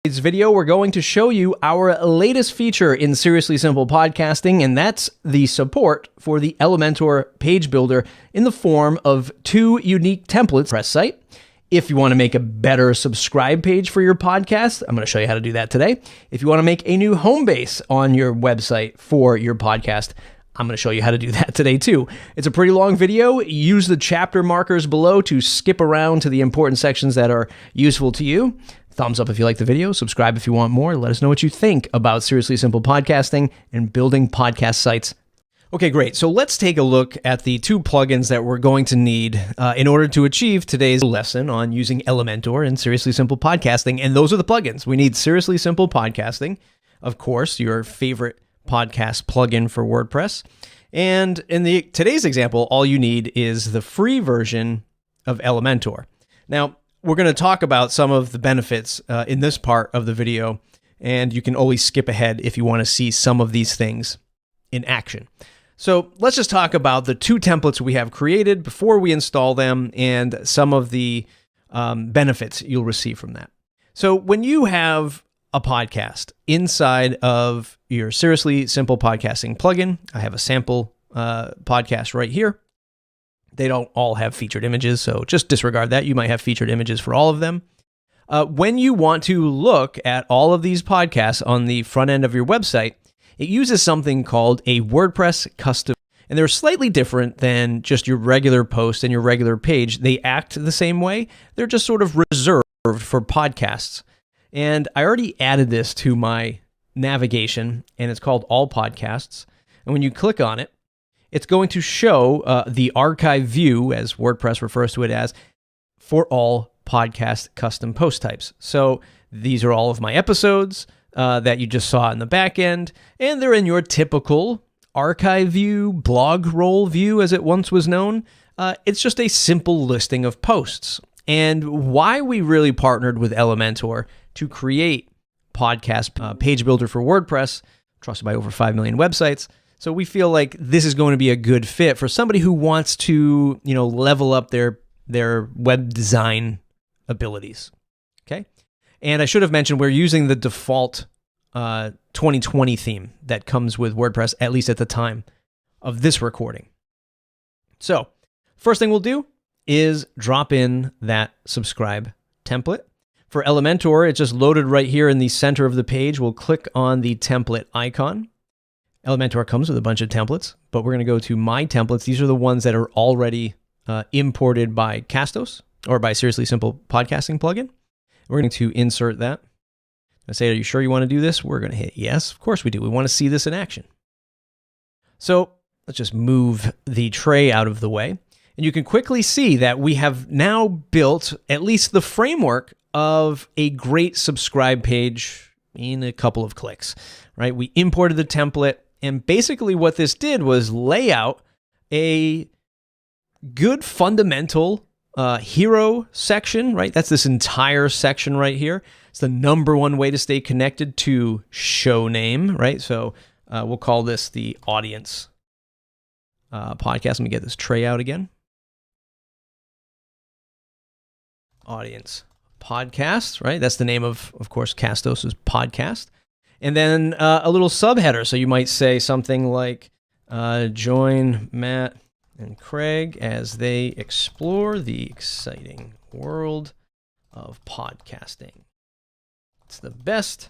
Today's video, we're going to show you our latest feature in Seriously Simple Podcasting, and that's the support for the Elementor page builder in the form of 2 unique templates. Press site. If you want to make a better subscribe page for your podcast, I'm going to show you how to do that today. If you want to make a new home base on your website for your podcast, I'm going to show you how to do that today too. It's a pretty long video. Use the chapter markers below to skip around to the important sections that are useful to you. Thumbs up if you like the video, subscribe if you want more. Let us know what you think about Seriously Simple Podcasting and building podcast sites. Okay, great. So let's take a look at the 2 plugins that we're going to need in order to achieve today's lesson on using Elementor and Seriously Simple Podcasting. And those are the plugins. We need Seriously Simple Podcasting, of course, your favorite podcast plugin for WordPress. And in today's example, all you need is the free version of Elementor. Now, we're going to talk about some of the benefits in this part of the video, and you can always skip ahead if you want to see some of these things in action. So let's just talk about the 2 templates we have created before we install them and some of the benefits you'll receive from that. So when you have a podcast inside of your Seriously Simple Podcasting plugin, I have a sample podcast right here. They don't all have featured images, so just disregard that. You might have featured images for all of them. When you want to look at all of these podcasts on the front end of your website, it uses something called a WordPress custom. And they're slightly different than just your regular post and your regular page. They act the same way. They're just sort of reserved for podcasts. And I already added this to my navigation, and it's called All Podcasts. And when you click on it, it's going to show the archive view, as WordPress refers to it as, for all podcast custom post types. So these are all of my episodes that you just saw in the back end, and they're in your typical archive view, blog roll view, as it once was known. It's just a simple listing of posts. And why we really partnered with Elementor to create podcast page builder for WordPress, trusted by over 5 million websites. So we feel like this is going to be a good fit for somebody who wants to, level up their web design abilities. Okay. And I should have mentioned we're using the default 2020 theme that comes with WordPress, at least at the time of this recording. So first thing we'll do is drop in that subscribe template. For Elementor, it's just loaded right here in the center of the page. We'll click on the template icon. Elementor comes with a bunch of templates, but we're going to go to My Templates. These are the ones that are already imported by Castos or by Seriously Simple Podcasting plugin. We're going to insert that. I say, are you sure you want to do this? We're going to hit yes. Of course we do. We want to see this in action. So let's just move the tray out of the way. And you can quickly see that we have now built at least the framework of a great subscribe page in a couple of clicks, right? We imported the template, and basically what this did was lay out a good fundamental hero section, right? That's this entire section right here. It's the #1 way to stay connected to show name, right? So we'll call this the audience podcast. Let me get this tray out again. Audience podcast, right? That's the name of course, Castos' podcast. And then a little subheader. So you might say something like, join Matt and Craig as they explore the exciting world of podcasting. It's the best